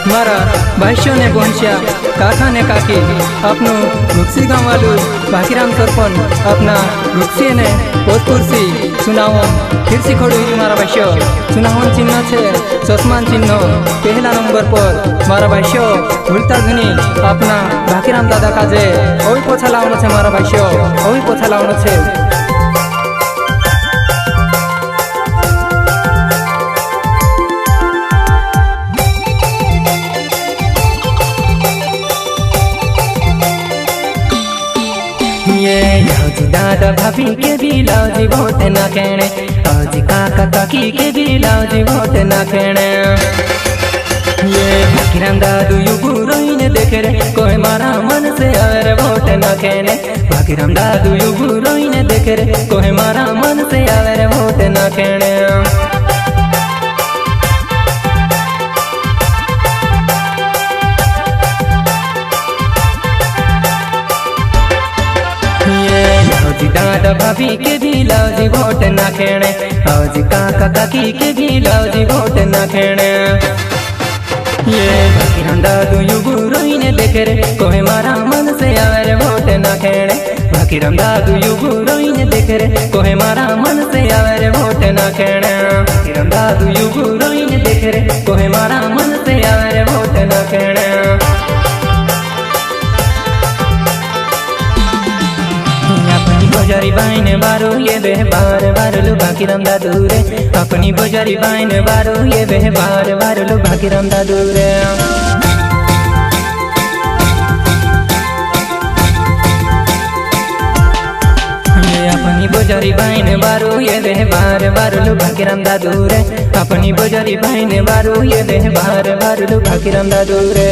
मारा भाष्यों ने पहुंचा काका ने काकी अपनों गुप्सी गाँव वालू भाकीराम सरपन अपना गुप्सी ने पोतपुरसी सुनाओ फिर से खड़ो हुई मारा भाष्यो सुनाओ चिन्ह छे चश्मान चिन्ह पहला नंबर पर मारा भाष्यो भूलता धनी अपना भाकीराम दादा काजे ओई पोछा लावनो छे मारा भाष्यो ओई पोछा लावनो छे। दादा भाभी के भी लाउजी वोट ना कहने आज काका काकी के भी लाउजी वोट ना कहने ये भाकीराम दादू युगु रोईने देखे रे कोई मारा मन से आवे वोट ना कहने भाकीराम दादू युगु रोईने देखे रे कोई मारा मन से आवे वोट ना कहने। दादा भाभी के भी लाउजी वोट ना खेने आज काका काकी के भी लाउजी वोट ना खेने ये भाकीराम दादू युगु रोईने देखे रे कोई मारा मन से आवे वोट ना खेने भाकीराम दादू युगु रोईने देखे रे कोई मारा मन से आवे वोट ना खेने भाकीराम दादू युगु रोईने देखे रे कोई मारा मन से आवे वोट ना खेने। बोजारी बाइन बारो ये बे बार बार लो भाकीराम दादू रे अपनी बोजारी बाइन बारो ये बे बार बार लो भाकीराम दादू रे। अपनी बोजारी बाइन बारो ये बे बार बार लो भाकीराम दादू रे अपनी बोजारी बाइन बारो ये बे बार बार लो भाकीराम दादू रे।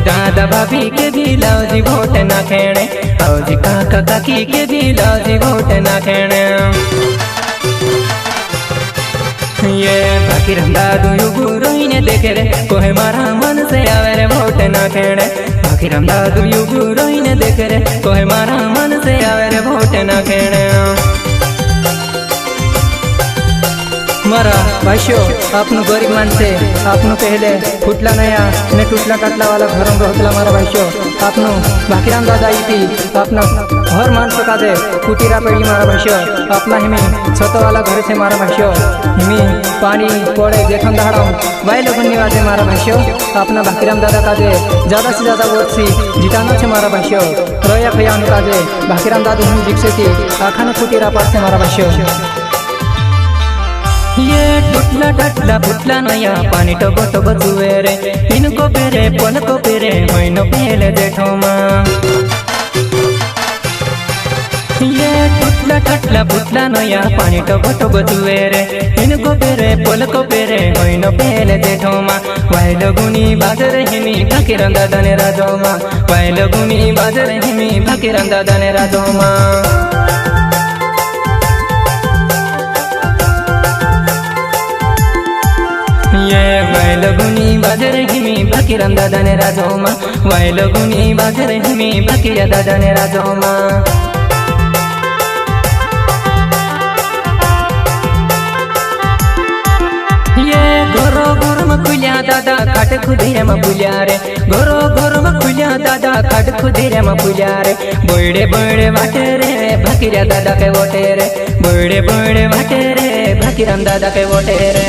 दादा भाभी के भी लाउजी वोट ना खेने आज काका काकी के भी लाउजी वोट ना खेने ये भाकीराम दादू युगु रोईने देखे रे कोई मारा मन से आवे रे वोट ना खेने भाकीराम दादू युगु रोईने देखे रे कोई मारा मन से आवे रे वोट ना खेने। मारा भाष्यो आपनो गरीब मानसे आपनो पहले फुटला नया ने टूटला टाटला वाला घरों रहतला मारा भाष्यो आपनो भाकीराम दादा थी अपना हर मानस का दे कुटीरा पेड़ी मारा भाष्यो अपना हिमी छत वाला घर से मारा भाष्यो हिमी पानी पड़े देखन दहाड़ा वाई लोगन निवासे मारा भाष्यो अपना भाकीराम दादा का दे ज्यादा से ज्यादा वोट सी जिताना छे मारा भाष्यो रोया खया का दे भाकीराम दादू हम जिक्से थी आखा न कुटीरा पास से मारा भाष्यो। ये टूटला टटला फुटला नया पानी टोबो टोबो चुए रे इनको पेरे पल को पेरे महीनों पहले जेठो माँ ये टूटला टटला फुटला नया पानी टोबो टोबो चुए रे इनको पेरे पल को पेरे महीनों पहले जेठो माँ वाई लगुनी बाजर हिमी भाकीराम दादा ने राजो माँ वाई लगुनी बाजर हिमी भाकीराम दादा ने राजो माँ। वाई लगुनी बाजर हिमी भाकीराम दादा ने राजो माँ वाई लगुनी बाजर हिमी भाकीरा दादा ने राजो माँ। ये गोरो गोरो में खुलिया दादा काट खुदेरे में बुलिया रे गोरो गोरो में खुलिया दादा काट खुदेरे में बुलिया रे बड़े बड़े बाटे रे भाकीरा दादा के वोटे रे बड़े बड़े बाटे रे भाकीराम दादा के वोटे रे।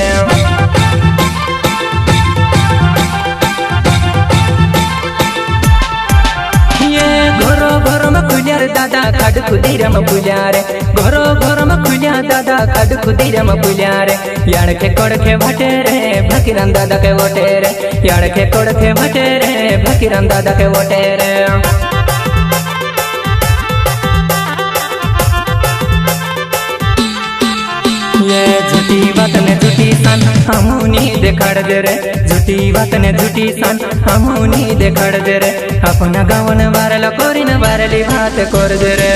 दादा खड खुदीरा में पुलिया रे घरो घरो में खुलिया दादा खड खुदीरा में पुलिया रे याड़ के कोड़ के भटे रे भाकीराम दादा के वोटे रे याड़ के कोड़ के भटे रे भाकीराम दादा के वोटे रे। ये झूठी बात ने झूठी सन हमूनी देखाड़ दे रे झूठी बात ने झूठी सन हमूनी देखाड़ दे रे अपना गावन बारला कोरिन बारली बात कर दे रे।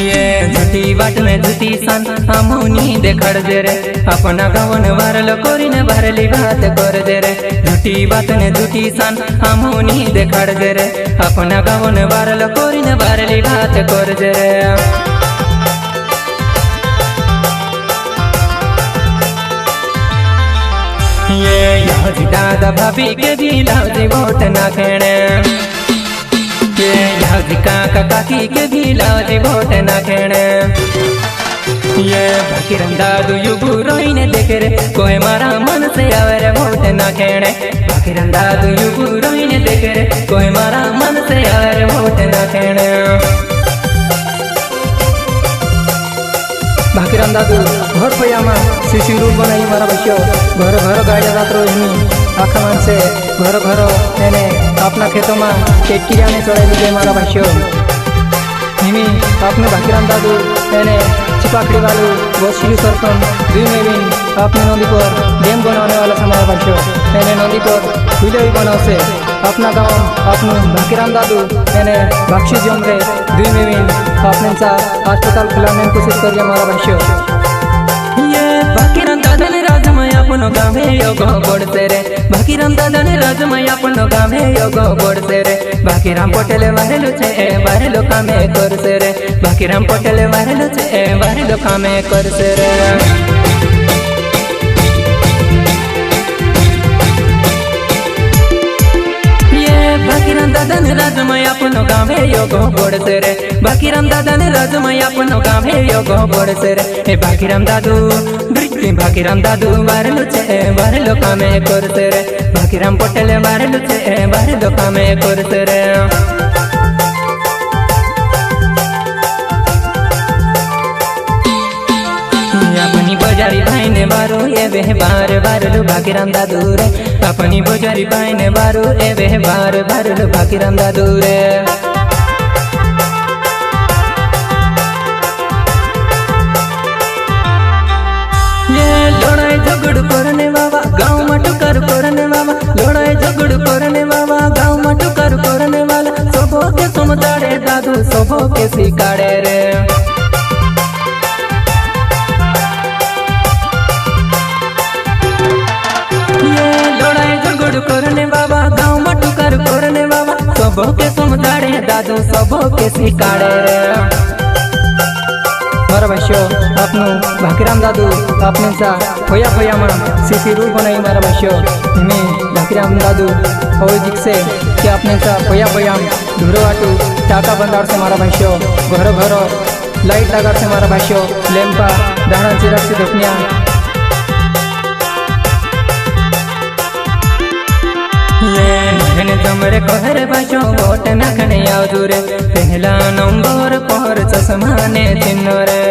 ये झूठी वाट में झूठी सान हमनी देखड़ दे रे अपना गावन वारल कोरिन भरली बात कर दे रे झूठी बात ने झूठी सान हमनी देखड़ दे रे अपना गावन वारल कोरिन भरली बात कर दे रे। ये दादा भाभी के भी लाउजी वोट ना खेणे ये लाउजी काका काकी के भी लाउजी वोट ना खेणे ये बाकीरम दादू युगु रोईने देखे रे कोई मारा मन से आवे रे वोट ना खेणे बाकीरम दादू युगु रोईने देखे रे कोई मारा मन से आवे रे वोट ना खेणे। बाकीराम दादू घर पयामा शिशु रूप बनाई मारा बच्चो घर घर गाड़िया जात रोहिणी आखा मन से घर घर मैंने अपना खेतों में केटकिरिया में चढ़ाई लीजिए मारा बच्चो हिमी अपने बाकीराम दादू मैंने चिपाकड़ी वालू वो शिशु सरपंच दुई में भी अपने नदी पर डैम बनाने वाला हमारा बच्चो मैंने नदी पर हुई भी बनाओ से अपना गाँव अपने बाकीराम दादू मैंने बख्शी जमरे दुई में भी अपने साथ अस्पताल खुलाने की कोशिश करिए हमारा बच्चों। ये बाकीराम दादा ने राजमय अपनो गाँव योगो बोड़ते रे बाकीराम दादा ने राजमय अपनो गाँव योगो बोड़ते रे बाकीराम पटेल वारेलो छे वारेलो कामे करसे रे बाकीराम पटेल वारेलो छे वारेलो कामे करसे रे। बाकीराम दादा ने राजमय अपनो गाँव योगो बोड़से रे बाकीराम दादा ने राजमय अपनो गाँव योगो बोड़से रे ए बाकीराम दादू वारेलो छे वारेलो कामे करसे रे बाकीराम पटेल वारेलो छे वारेलो कामे करसे रे। अपनी बजारी भाई ने बारो ये वे बार बार लो बाकीराम दादू रे अपनी बजारी भाई ने बारो ये वे बार बार लो बाकीराम दादू रे। ये लड़ाई झगड़ करने वाला गाँव में टुकर करने वाला लड़ाई झगड़ करने वाला गाँव में टुकर करने वाला सबो के समझाड़े दादू सबो के सिखाड़े रे। करने बाबा गाँव में टुकर करने बाबा सबो के समझाड़े दादू सबो के सिखाड़े रे। मारा बच्चों अपनो बाकीराम दादू अपने सा होया होया में सीसी रूप बनाई मारा बच्चों हिमें बाकीराम दादू और दिख से कि अपने सा होया होया धुरो आटू टाका बंदार से मारा बच्चों घरो घरो लाइट लगार से मारा बच्चों लेम्पा दाना चिरक से धुपनिया ये तमरे कहरे बचो वोट नखने आवजू रे पहला नंबर पर चश्माने चिन्ह रे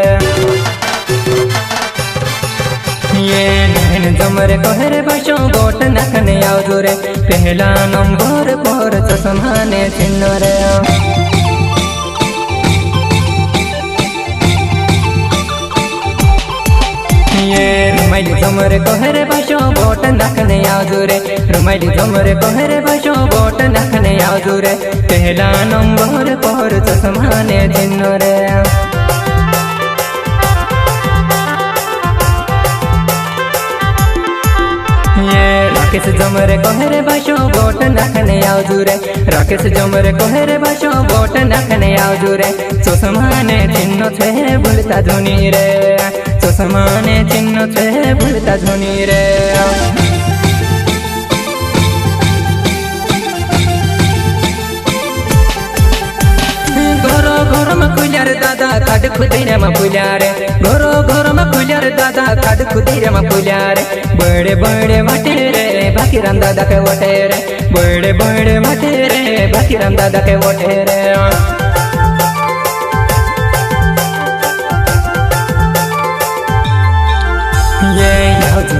ये तमरे कहरे बचो वोट नखने आवजू रे पहला नंबर पर चश्माने चिन्ह रे। रुमाइली जमरे कहरे बचो वोट नखने आवजू रे रुमाइली जमरे कहरे बचो वोट नखने आवजू रे पहला नंबर पर चश्माने चिन्ह रे। ये राकेश जमरे कहरे बचो वोट नखने आवजू रे राकेश जमरे कहरे बचो वोट नखने आवजू रे चश्माने चिन्ह छे भूलता धुनी रे चश्माने चिन्ह छे भूलता धुनी रे। घरो घरो में खुलियार दादा खाद खुदिरे में खुलियारे घरो घरो में खुलियार दादा खाद खुदिरे में खुलियारे बड़े बड़े वाटे रे बाकीराम दादा के वटे रे बड़े बड़े वाटे रे बाकीराम दादा के वटे रे। ये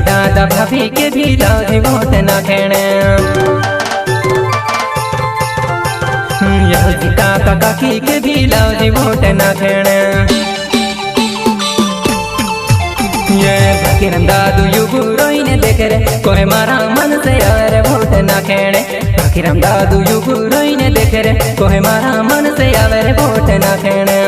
दादा भाभी के भी लाउजी वोट ना खेणे ये काका काकी के भी लाउजी वोट ना खेणे ये बाकीराम दादू युगु रोईने देखे रे कोई मारा मन से आवे वोट ना खेणे बाकीराम दादू युगु रोईने देखे रे कोई मारा मन से आवे वोट ना खेणे।